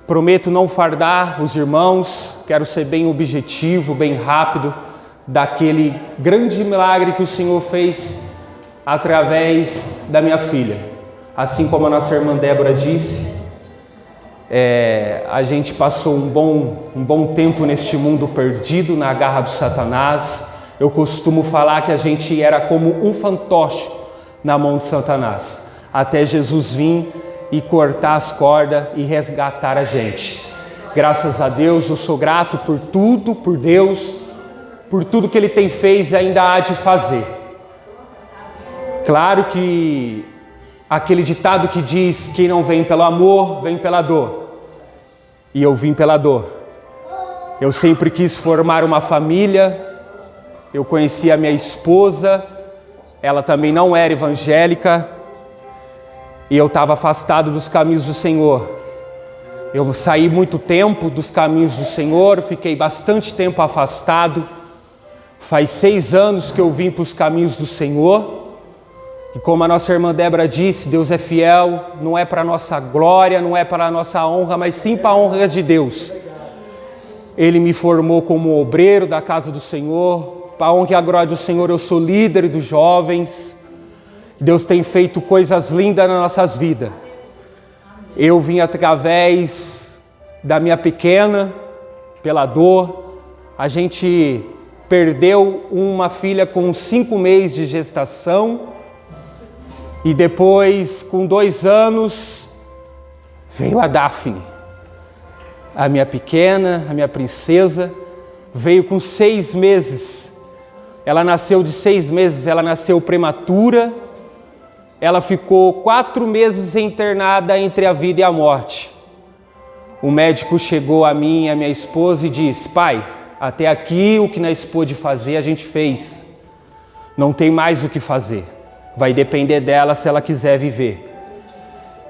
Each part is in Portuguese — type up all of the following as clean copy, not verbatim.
Prometo não fardar os irmãos, quero ser bem objetivo, bem rápido, daquele grande milagre que o Senhor fez através da minha filha. Assim como a nossa irmã Débora disse, a gente passou um bom tempo neste mundo perdido na garra do Satanás. Eu costumo falar que a gente era como um fantoche na mão de Satanás, até Jesus vir e cortar as cordas e resgatar a gente. Graças a Deus, eu sou grato por tudo, por Deus, por tudo que Ele tem feito e ainda há de fazer. Claro que aquele ditado que diz: quem não vem pelo amor, vem pela dor. E eu vim pela dor. Eu sempre quis formar uma família. Eu conheci a minha esposa, ela também não era evangélica, e eu estava afastado dos caminhos do Senhor. Eu saí muito tempo dos caminhos do Senhor, fiquei bastante tempo afastado. Faz 6 anos que eu vim para os caminhos do Senhor. E como a nossa irmã Débora disse, Deus é fiel, não é para a nossa glória, não é para a nossa honra, mas sim para a honra de Deus. Ele me formou como obreiro da casa do Senhor. Para a honra e a glória do Senhor, eu sou líder dos jovens. Deus tem feito coisas lindas nas nossas vidas. Eu vim através da minha pequena, pela dor. A gente perdeu uma filha com 5 meses de gestação. E depois, com 2 anos, veio a Daphne. A minha pequena, a minha princesa, veio com 6 meses. Ela nasceu de 6 meses, ela nasceu prematura. Ela ficou 4 meses internada entre a vida e a morte. O médico chegou a mim e a minha esposa e disse: pai, até aqui o que nós pôde fazer a gente fez. Não tem mais o que fazer. Vai depender dela se ela quiser viver.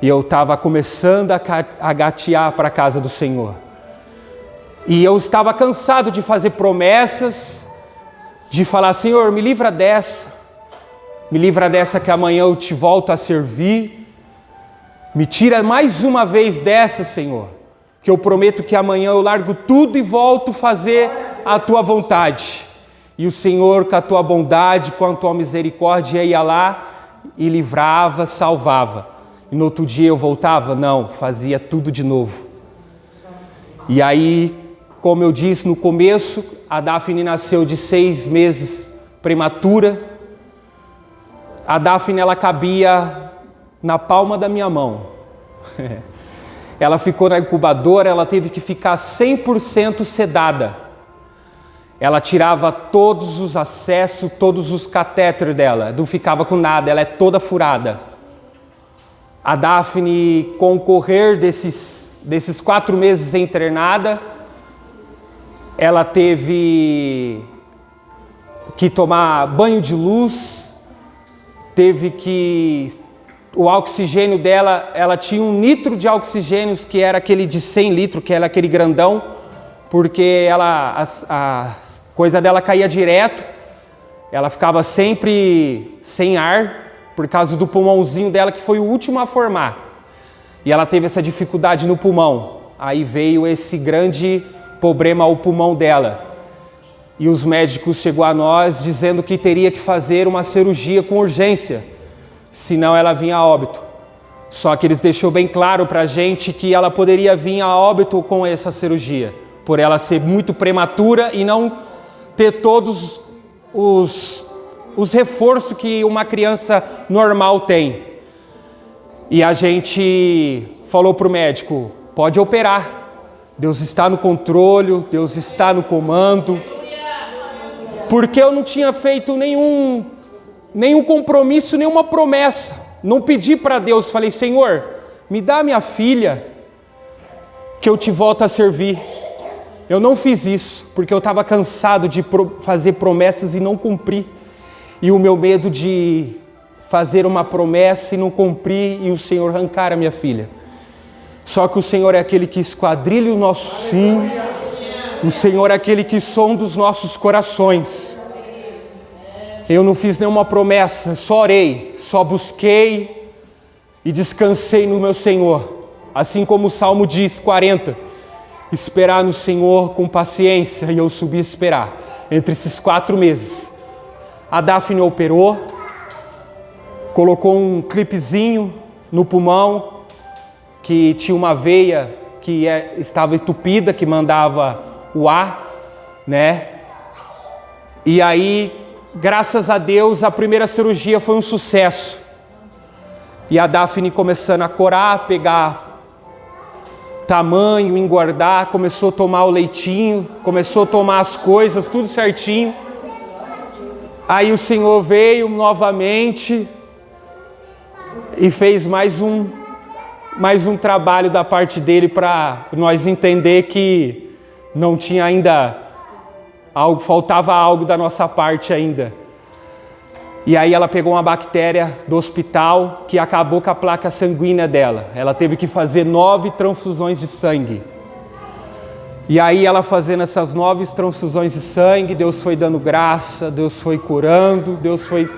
E eu estava começando a gatear para a casa do Senhor. E eu estava cansado de fazer promessas, de falar: Senhor, me livra dessa. Me livra dessa que amanhã eu te volto a servir. Me tira mais uma vez dessa, Senhor, que eu prometo que amanhã eu largo tudo e volto a fazer a tua vontade. E o Senhor, com a tua bondade, com a tua misericórdia, ia lá e livrava, salvava. E no outro dia eu voltava? Não, fazia tudo de novo. E aí, como eu disse no começo, a Daphne nasceu de 6 meses prematura. A Daphne, ela cabia na palma da minha mão. Ela ficou na incubadora, ela teve que ficar 100% sedada. Ela tirava todos os acessos, todos os catéteres dela, não ficava com nada, ela é toda furada. A Daphne, com o correr desses 4 meses internada, ela teve que tomar banho de luz, o oxigênio dela, ela tinha 1 litro de oxigênio, que era aquele de 100 litros, que era aquele grandão, porque a coisa dela caía direto, ela ficava sempre sem ar, por causa do pulmãozinho dela, que foi o último a formar. E ela teve essa dificuldade no pulmão, aí veio esse grande problema ao pulmão dela. E os médicos chegou a nós dizendo que teria que fazer uma cirurgia com urgência, senão ela vinha a óbito. Só que eles deixou bem claro para a gente que ela poderia vir a óbito com essa cirurgia, por ela ser muito prematura e não ter todos os reforços que uma criança normal tem. E a gente falou para o médico: pode operar, Deus está no controle, Deus está no comando. Porque eu não tinha feito nenhum compromisso, nenhuma promessa. Não pedi para Deus, falei: Senhor, me dá minha filha, que eu te volto a servir. Eu não fiz isso, porque eu estava cansado de fazer promessas e não cumprir. E o meu medo de fazer uma promessa e não cumprir e o Senhor arrancar a minha filha. Só que o Senhor é aquele que esquadrilha o nosso sim. O Senhor é aquele que sonda os nossos corações. Eu não fiz nenhuma promessa, só orei, só busquei e descansei no meu Senhor. assim como o Salmo diz, 40, esperar no Senhor com paciência, e eu subi a esperar. Entre esses 4 meses, a Daphne operou, colocou um clipezinho no pulmão, que tinha uma veia que estava entupida, que mandava o ar, né? E aí, graças a Deus, a primeira cirurgia foi um sucesso. E a Daphne começando a corar, pegar tamanho, engordar, começou a tomar o leitinho, começou a tomar as coisas, tudo certinho. Aí o Senhor veio novamente e fez mais um trabalho da parte dele para nós entender que não tinha ainda algo, faltava algo da nossa parte ainda. E aí ela pegou uma bactéria do hospital que acabou com a placa sanguínea dela. Ela teve que fazer 9 transfusões de sangue. E aí ela fazendo essas 9 transfusões de sangue, Deus foi dando graça, Deus foi curando, Deus foi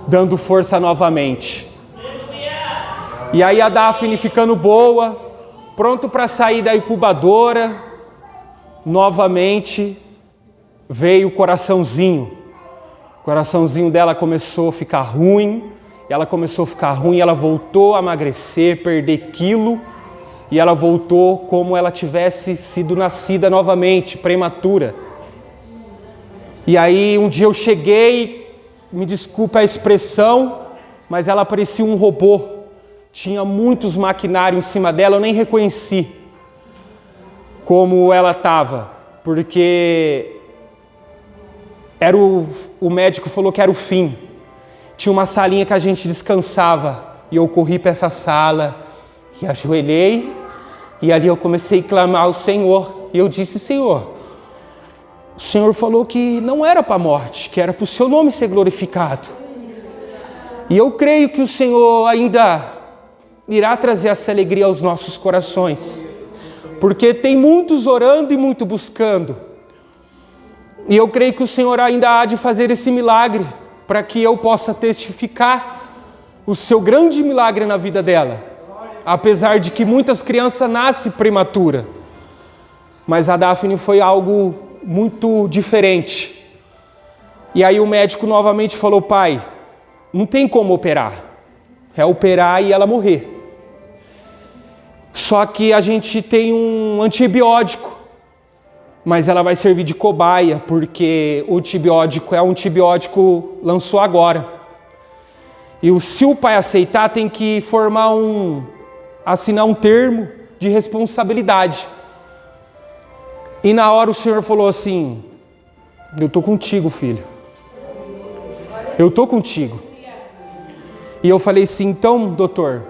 dando força novamente. E aí a Daphne ficando boa, pronto para sair da incubadora, novamente veio o coraçãozinho. O coraçãozinho dela começou a ficar ruim, ela voltou a emagrecer, perder quilo, e ela voltou como ela tivesse sido nascida novamente, prematura. E aí um dia eu cheguei, me desculpa a expressão, mas ela parecia um robô. Tinha muitos maquinários em cima dela, eu nem reconheci como ela estava, porque o médico falou que era o fim. Tinha uma salinha que a gente descansava, e eu corri para essa sala, e ajoelhei, e ali eu comecei a clamar ao Senhor, e eu disse: Senhor, o Senhor falou que não era para a morte, que era para o seu nome ser glorificado. E eu creio que o Senhor ainda irá trazer essa alegria aos nossos corações, porque tem muitos orando e muito buscando. E eu creio que o Senhor ainda há de fazer esse milagre, para que eu possa testificar o seu grande milagre na vida dela. Apesar de que muitas crianças nascem prematura, mas a Daphne foi algo muito diferente. E aí o médico novamente falou: pai, não tem como operar, é operar e ela morrer. Só que a gente tem um antibiótico, mas ela vai servir de cobaia, porque o antibiótico é um antibiótico lançou agora. E se o pai aceitar, tem que assinar um termo de responsabilidade. E na hora o Senhor falou assim: eu estou contigo, filho. Eu estou contigo. E eu falei assim: então, doutor,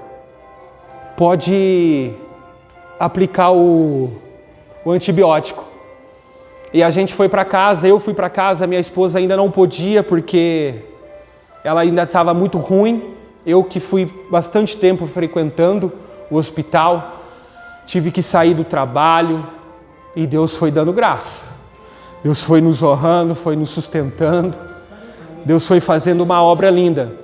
pode aplicar o antibiótico. E a gente foi para casa, eu fui para casa, minha esposa ainda não podia, porque ela ainda estava muito ruim. Eu que fui bastante tempo frequentando o hospital, tive que sair do trabalho, e Deus foi dando graça. Deus foi nos honrando, foi nos sustentando, Deus foi fazendo uma obra linda.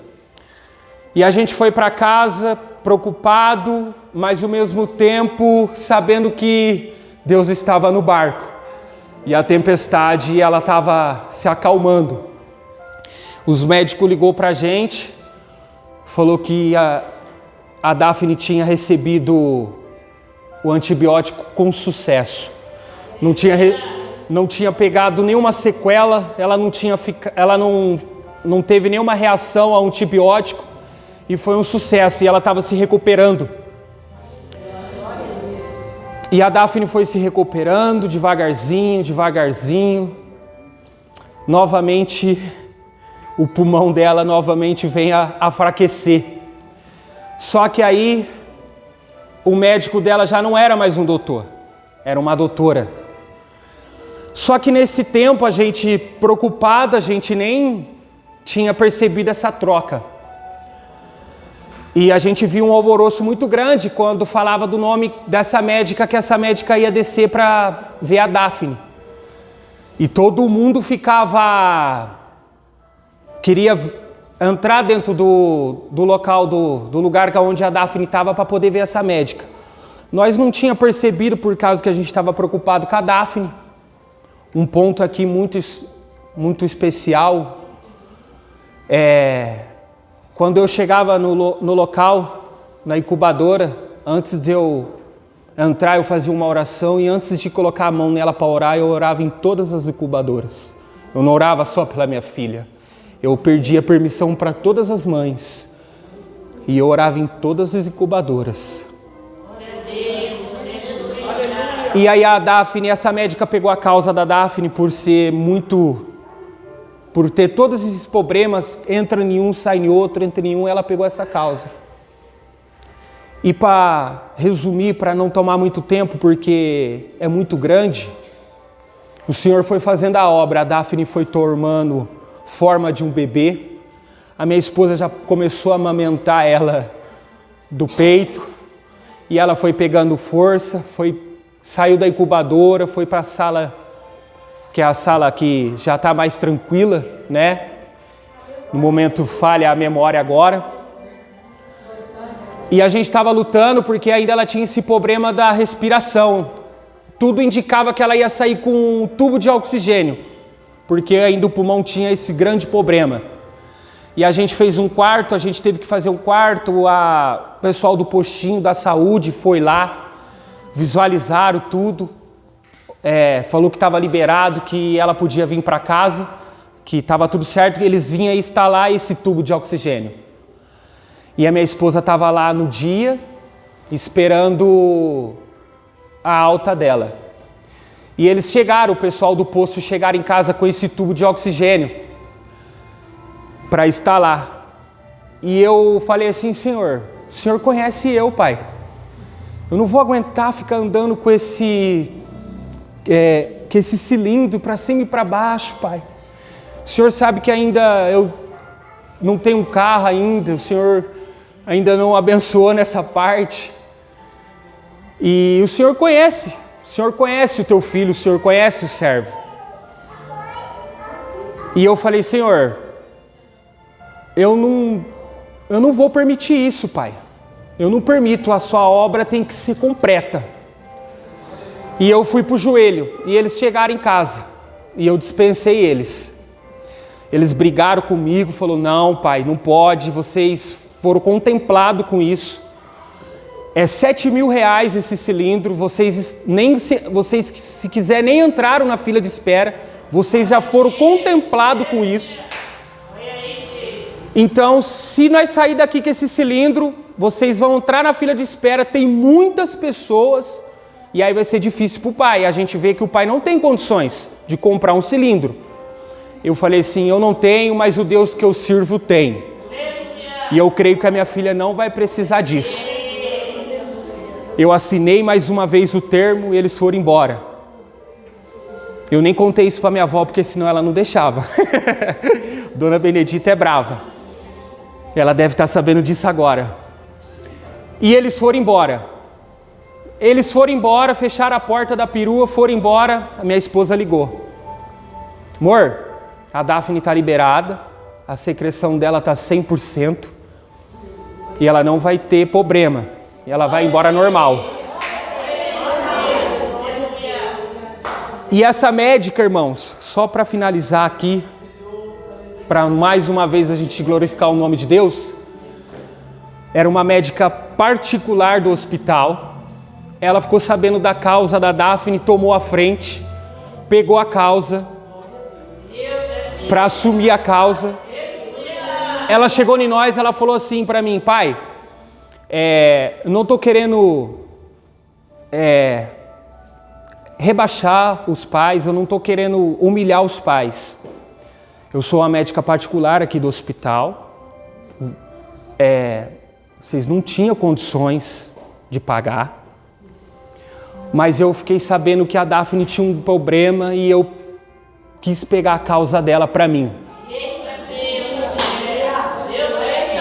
E a gente foi para casa preocupado, mas ao mesmo tempo sabendo que Deus estava no barco. E a tempestade, ela estava se acalmando. Os médicos ligou para a gente, falou que a Daphne tinha recebido o antibiótico com sucesso. Não tinha pegado nenhuma sequela, ela não teve nenhuma reação ao antibiótico, e foi um sucesso, e ela estava se recuperando. E a Daphne foi se recuperando devagarzinho. Novamente, o pulmão dela novamente vem a enfraquecer. Só que aí, o médico dela já não era mais um doutor, era uma doutora. Só que nesse tempo, a gente preocupada, a gente nem tinha percebido essa troca. E a gente viu um alvoroço muito grande quando falava do nome dessa médica, que essa médica ia descer para ver a Daphne. E todo mundo queria entrar dentro do local, do lugar onde a Daphne estava, para poder ver essa médica. Nós não tínhamos percebido por causa que a gente estava preocupado com a Daphne. Um ponto aqui muito especial quando eu chegava no local, na incubadora, antes de eu entrar, eu fazia uma oração e antes de colocar a mão nela para orar, eu orava em todas as incubadoras. Eu não orava só pela minha filha. Eu pedia permissão para todas as mães e eu orava em todas as incubadoras. E aí a Daphne, essa médica pegou a causa da Daphne por ter todos esses problemas, entra em um, sai em outro, entra em um, ela pegou essa causa. E para resumir, para não tomar muito tempo, porque é muito grande, o Senhor foi fazendo a obra, a Daphne foi tomando forma de um bebê, a minha esposa já começou a amamentar ela do peito, e ela foi pegando força, saiu da incubadora, foi para a sala, que é a sala que já está mais tranquila, né? No momento falha a memória agora. E a gente estava lutando porque ainda ela tinha esse problema da respiração. Tudo indicava que ela ia sair com um tubo de oxigênio, porque ainda o pulmão tinha esse grande problema. E a gente fez um quarto, a gente teve que fazer um quarto, o pessoal do postinho da saúde foi lá, visualizaram tudo, falou que estava liberado, que ela podia vir para casa, que estava tudo certo, que eles vinham instalar esse tubo de oxigênio. E a minha esposa estava lá no dia, esperando a alta dela. E eles chegaram, o pessoal do posto chegaram em casa com esse tubo de oxigênio para instalar. E eu falei assim, Senhor, o Senhor conhece eu, Pai. Eu não vou aguentar ficar andando com esse cilindro para cima e para baixo, Pai. O Senhor sabe que ainda eu não tenho um carro ainda, o Senhor ainda não abençoou nessa parte. E o Senhor conhece o teu filho, o Senhor conhece o servo. E eu falei, Senhor, eu não vou permitir isso, Pai. Eu não permito, a sua obra tem que ser completa. E eu fui para o joelho, e eles chegaram em casa, e eu dispensei eles. Eles brigaram comigo, falaram, não, Pai, não pode, vocês foram contemplados com isso. É R$7.000 esse cilindro, vocês se quiser nem entraram na fila de espera, vocês já foram contemplados com isso. Então, se nós sair daqui com esse cilindro, vocês vão entrar na fila de espera, tem muitas pessoas, e aí vai ser difícil para o pai. A gente vê que o pai não tem condições de comprar um cilindro. Eu falei assim, eu não tenho, mas o Deus que eu sirvo tem. E eu creio que a minha filha não vai precisar disso. Eu assinei mais uma vez o termo e eles foram embora. Eu nem contei isso para minha avó, porque senão ela não deixava. Dona Benedita é brava. Ela deve estar sabendo disso agora. E eles foram embora. Eles foram embora, fecharam a porta da perua, foram embora. A minha esposa ligou. Amor, a Daphne está liberada, a secreção dela está 100% e ela não vai ter problema. E ela vai embora normal. E essa médica, irmãos, só para finalizar aqui, para mais uma vez a gente glorificar o nome de Deus, era uma médica particular do hospital. Ela ficou sabendo da causa da Daphne, tomou a frente, pegou a causa, para assumir a causa. Ela chegou em nós, ela falou assim para mim, pai, não estou querendo rebaixar os pais, eu não estou querendo humilhar os pais. Eu sou uma médica particular aqui do hospital, vocês não tinham condições de pagar, mas eu fiquei sabendo que a Daphne tinha um problema e eu quis pegar a causa dela para mim.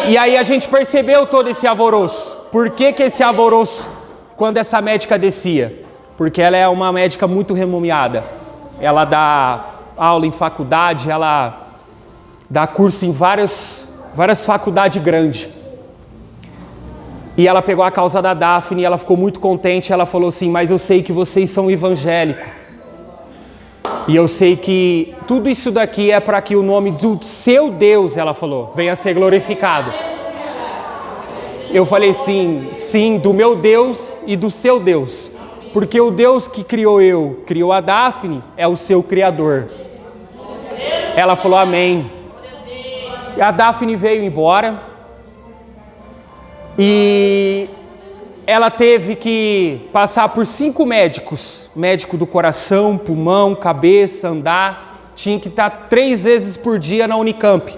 E aí a gente percebeu todo esse alvoroço. Por que esse alvoroço quando essa médica descia? Porque ela é uma médica muito renomeada. Ela dá aula em faculdade, ela dá curso em várias faculdades grandes. E ela pegou a causa da Daphne e ela ficou muito contente. Ela falou assim: mas eu sei que vocês são evangélicos. E eu sei que tudo isso daqui é para que o nome do seu Deus, ela falou, venha a ser glorificado. Eu falei sim, do meu Deus e do seu Deus. Porque o Deus que criou a Daphne, é o seu Criador. Ela falou amém. E a Daphne veio embora. E ela teve que passar por 5 médicos. Médico do coração, pulmão, cabeça, andar. Tinha que estar 3 vezes por dia na Unicamp.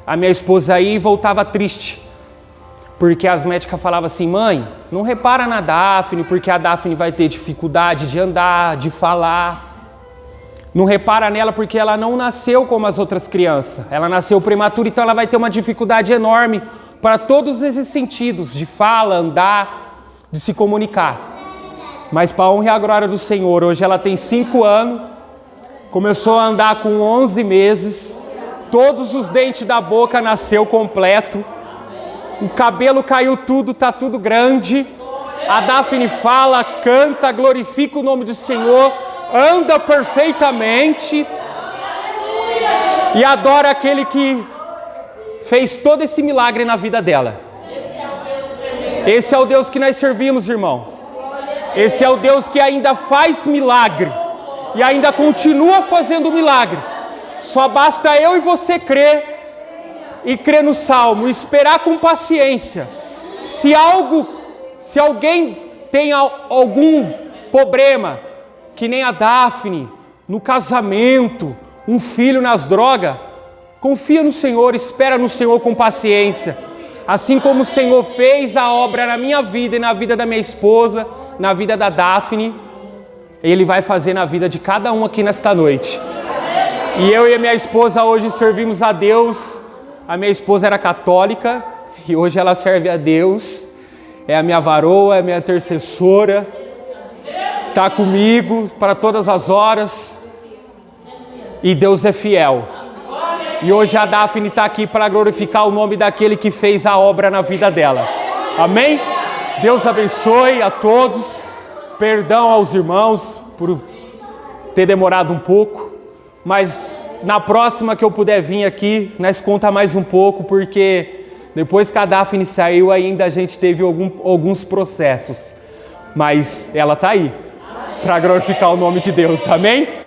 A minha esposa aí voltava triste. Porque as médicas falavam assim: mãe, não repara na Daphne, porque a Daphne vai ter dificuldade de andar, de falar. Não repara nela porque ela não nasceu como as outras crianças. Ela nasceu prematura, então ela vai ter uma dificuldade enorme para todos esses sentidos, de fala, andar, de se comunicar. Mas para a honra e a glória do Senhor, hoje ela tem 5 anos, começou a andar com 11 meses, todos os dentes da boca nasceu completo, o cabelo caiu tudo, tá tudo grande. A Daphne fala, canta, glorifica o nome do Senhor, anda perfeitamente e adora aquele que fez todo esse milagre na vida dela. Esse é o Deus que nós servimos, irmão. Esse é o Deus que ainda faz milagre e ainda continua fazendo milagre. Só basta eu e você crer e crer no Salmo, esperar com paciência. Se alguém tem algum problema, que nem a Daphne, no casamento, um filho nas drogas, confia no Senhor, espera no Senhor com paciência. Assim como o Senhor fez a obra na minha vida e na vida da minha esposa, na vida da Daphne, Ele vai fazer na vida de cada um aqui nesta noite. E eu e a minha esposa hoje servimos a Deus. A minha esposa era católica e hoje ela serve a Deus. É a minha varoa, é a minha intercessora. Está comigo para todas as horas. E Deus é fiel. E hoje a Daphne está aqui para glorificar o nome daquele que fez a obra na vida dela. Amém? Deus abençoe a todos. Perdão aos irmãos por ter demorado um pouco. Mas na próxima que eu puder vir aqui, nós conta mais um pouco, porque depois que a Daphne saiu, ainda a gente teve alguns processos. Mas ela está aí para glorificar o nome de Deus. Amém?